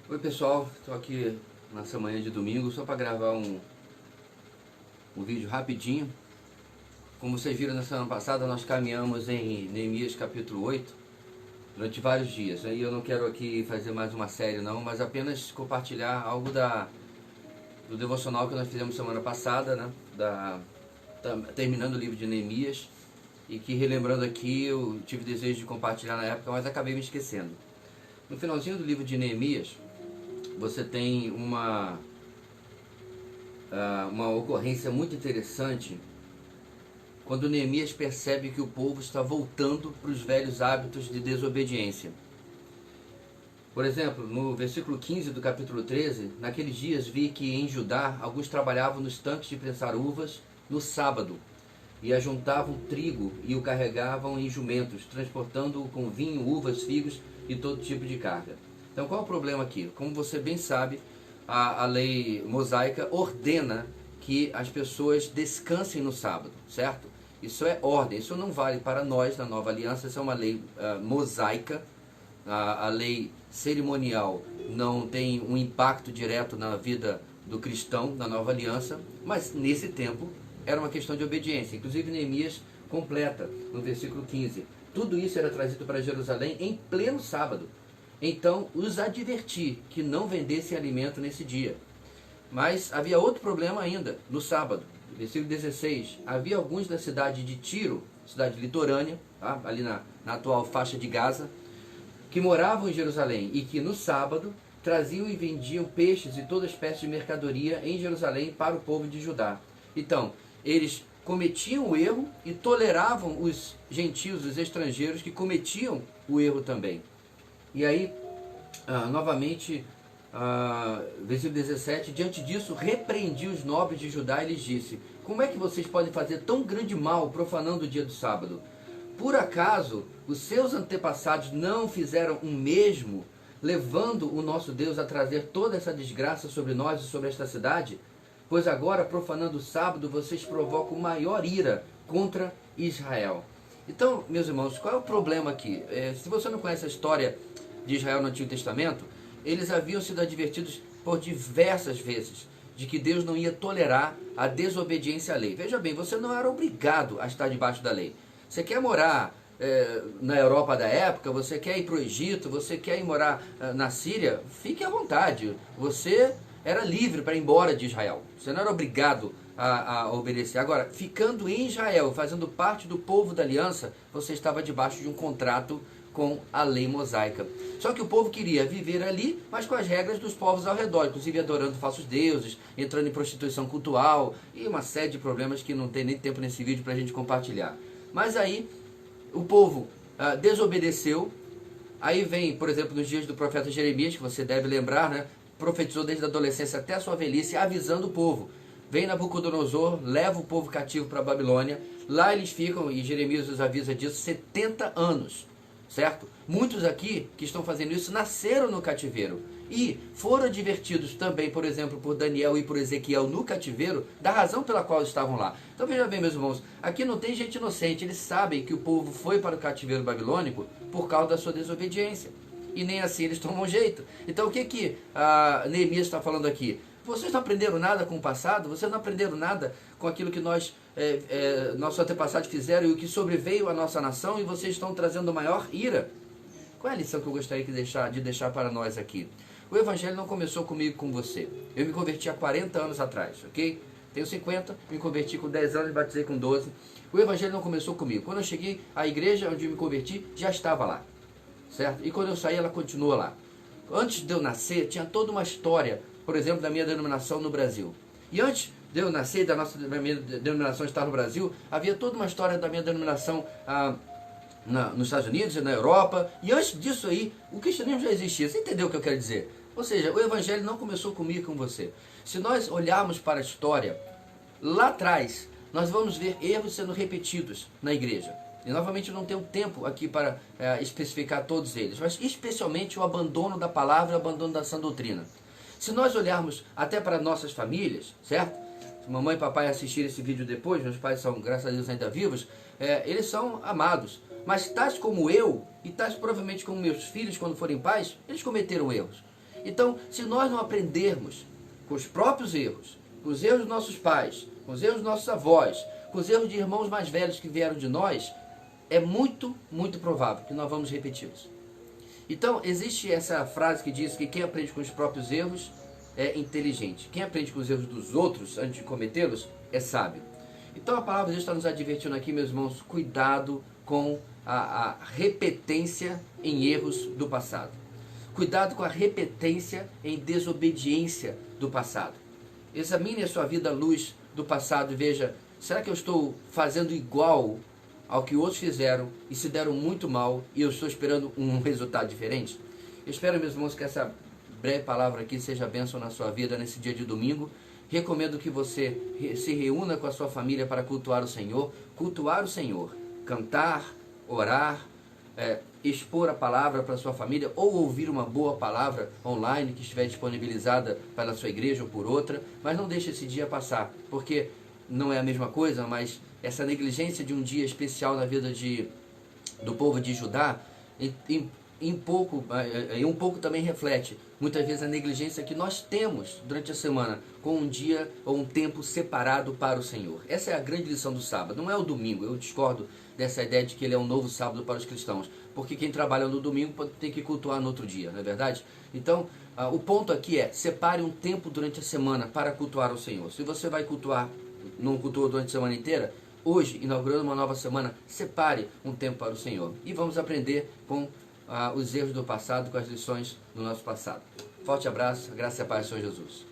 Oi pessoal, estou aqui nessa manhã de domingo só para gravar um vídeo rapidinho. Como vocês viram na semana passada, nós caminhamos em Neemias capítulo 8 durante vários dias. Aí eu não quero aqui fazer mais uma série não, mas apenas compartilhar algo do devocional que nós fizemos semana passada, né? Terminando o livro de Neemias, e que, relembrando aqui, eu tive desejo de compartilhar na época, mas acabei me esquecendo. No finalzinho do livro de Neemias, você tem uma ocorrência muito interessante quando Neemias percebe que o povo está voltando para os velhos hábitos de desobediência. Por exemplo, no versículo 15 do capítulo 13, naqueles dias vi que em Judá alguns trabalhavam nos tanques de prensar uvas no sábado, e ajuntavam trigo e o carregavam em jumentos, transportando-o com vinho, uvas, figos e todo tipo de carga. Então qual é o problema aqui? Como você bem sabe, a lei mosaica ordena que as pessoas descansem no sábado, certo? Isso é ordem, isso não vale para nós na nova aliança, isso é uma lei mosaica. A lei cerimonial não tem um impacto direto na vida do cristão na nova aliança, mas nesse tempo era uma questão de obediência. Inclusive Neemias completa no versículo 15. Tudo isso era trazido para Jerusalém em pleno sábado. Então os adverti que não vendessem alimento nesse dia. Mas havia outro problema ainda, no sábado. Versículo 16. Havia alguns da cidade de Tiro, cidade litorânea, tá? Ali na atual faixa de Gaza, que moravam em Jerusalém e que no sábado traziam e vendiam peixes e toda espécie de mercadoria em Jerusalém para o povo de Judá. Então, eles cometiam o erro e toleravam os gentios, os estrangeiros que cometiam o erro também. E aí, novamente, versículo 17, diante disso, repreendi os nobres de Judá e lhes disse: como é que vocês podem fazer tão grande mal profanando o dia do sábado? Por acaso os seus antepassados não fizeram o mesmo, levando o nosso Deus a trazer toda essa desgraça sobre nós e sobre esta cidade? Pois agora, profanando o sábado, vocês provocam maior ira contra Israel. Então, meus irmãos, qual é o problema aqui? Se você não conhece a história de Israel no Antigo Testamento, eles haviam sido advertidos por diversas vezes de que Deus não ia tolerar a desobediência à lei. Veja bem, você não era obrigado a estar debaixo da lei. Você quer morar na Europa da época, você quer ir para o Egito, você quer ir morar na Síria, fique à vontade. Você era livre para ir embora de Israel. Você não era obrigado a obedecer. Agora, ficando em Israel, fazendo parte do povo da aliança, você estava debaixo de um contrato com a lei mosaica. Só que o povo queria viver ali, mas com as regras dos povos ao redor, inclusive adorando falsos deuses, entrando em prostituição cultural e uma série de problemas que não tem nem tempo nesse vídeo para a gente compartilhar. Mas aí o povo desobedeceu. Aí vem, por exemplo, nos dias do profeta Jeremias, que você deve lembrar, né? Profetizou desde a adolescência até a sua velhice, avisando o povo. Vem Nabucodonosor, leva o povo cativo para a Babilônia. Lá eles ficam, e Jeremias os avisa disso, 70 anos. Certo? Muitos aqui que estão fazendo isso nasceram no cativeiro e foram advertidos também, por exemplo, por Daniel e por Ezequiel no cativeiro, da razão pela qual estavam lá. Então veja bem, meus irmãos, aqui não tem gente inocente. Eles sabem que o povo foi para o cativeiro babilônico por causa da sua desobediência, e nem assim eles tomam jeito. Então o que Neemias está falando aqui? Vocês não aprenderam nada com o passado? Vocês não aprenderam nada com aquilo que nossos antepassados fizeram e o que sobreveio à nossa nação, e vocês estão trazendo maior ira? Qual é a lição que eu gostaria de deixar para nós aqui? O evangelho não começou comigo e com você. Eu me converti há 40 anos atrás, ok? Tenho 50, me converti com 10 anos e batizei com 12. O evangelho não começou comigo. Quando eu cheguei à igreja onde eu me converti, já estava lá, certo? E quando eu saí, ela continua lá. Antes de eu nascer, tinha toda uma história, por exemplo, da minha denominação no Brasil. E antes de eu nascer, da minha denominação estar no Brasil, havia toda uma história da minha denominação nos Estados Unidos e na Europa. E antes disso aí, o cristianismo já existia. Você entendeu o que eu quero dizer? Ou seja, o evangelho não começou comigo e com você. Se nós olharmos para a história, lá atrás, nós vamos ver erros sendo repetidos na igreja. E novamente eu não tenho tempo aqui para especificar todos eles, mas especialmente o abandono da palavra e o abandono da sã doutrina. Se nós olharmos até para nossas famílias, certo? Se mamãe e papai assistirem esse vídeo depois, meus pais são, graças a Deus, ainda vivos, eles são amados. Mas tais como eu, e tais provavelmente como meus filhos quando forem pais, eles cometeram erros. Então, se nós não aprendermos com os próprios erros, com os erros dos nossos pais, com os erros dos nossos avós, com os erros de irmãos mais velhos que vieram de nós, é muito, muito provável que nós vamos repeti-los. Então, existe essa frase que diz que quem aprende com os próprios erros é inteligente. Quem aprende com os erros dos outros antes de cometê-los é sábio. Então, a palavra de Deus está nos advertindo aqui, meus irmãos, cuidado com a repetência em erros do passado. Cuidado com a repetência em desobediência do passado. Examine a sua vida à luz do passado e veja, será que eu estou fazendo igual ao que outros fizeram e se deram muito mal e eu estou esperando um resultado diferente? Eu espero, meus irmãos, que essa breve palavra aqui seja bênção na sua vida nesse dia de domingo. Recomendo que você se reúna com a sua família para cultuar o Senhor, cantar, orar, expor a palavra para a sua família ou ouvir uma boa palavra online que estiver disponibilizada pela sua igreja ou por outra, mas não deixe esse dia passar, porque não é a mesma coisa, mas essa negligência de um dia especial na vida do povo de Judá, um pouco também reflete, muitas vezes, a negligência que nós temos durante a semana, com um dia ou um tempo separado para o Senhor. Essa é a grande lição do sábado, não é o domingo. Eu discordo dessa ideia de que ele é um novo sábado para os cristãos, porque quem trabalha no domingo pode ter que cultuar no outro dia, não é verdade? Então, o ponto aqui é, separe um tempo durante a semana para cultuar o Senhor. Se você vai cultuar, não cultua durante a semana inteira, hoje, inaugurando uma nova semana, separe um tempo para o Senhor. E vamos aprender com os erros do passado, com as lições do nosso passado. Forte abraço, graça e paz do Senhor Jesus.